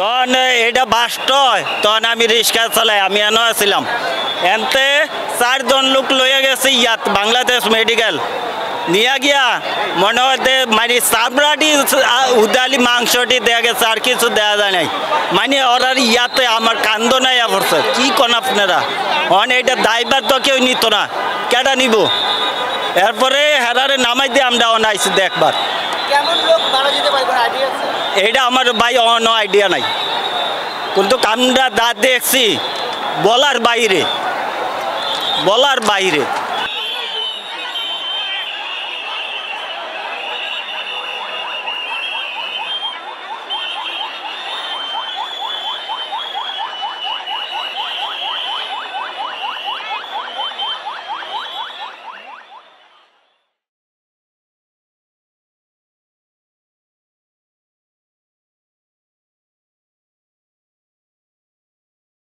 তখন এটা বাস্ট তখন আমি রিক্সা চালাই, আমি এনে আসছিলাম এনতে 4 জন লোক লইয়া গেছে ইয়াত বাংলাদেশ মেডিকেল নিয়ে গিয়া মনে হতে মানে চামড়াটি উদালি মাংসটি দেয়া গেছে, আর কিছু দেওয়া যায় নাই। মানে ওরার ইয়াতে আমার কান্দ নাই পড়ছে, কি কোন আপনারা এটা দায়বার তো কেউ নিত না, কেটা নিব? এরপরে হেরারে নামাই দিয়ে আমরা অনাইছি দেখবার। এইটা আমার ভাই অন আইডিয়া নাই, কিন্তু আমরা দা দেখছি বলার বাইরে।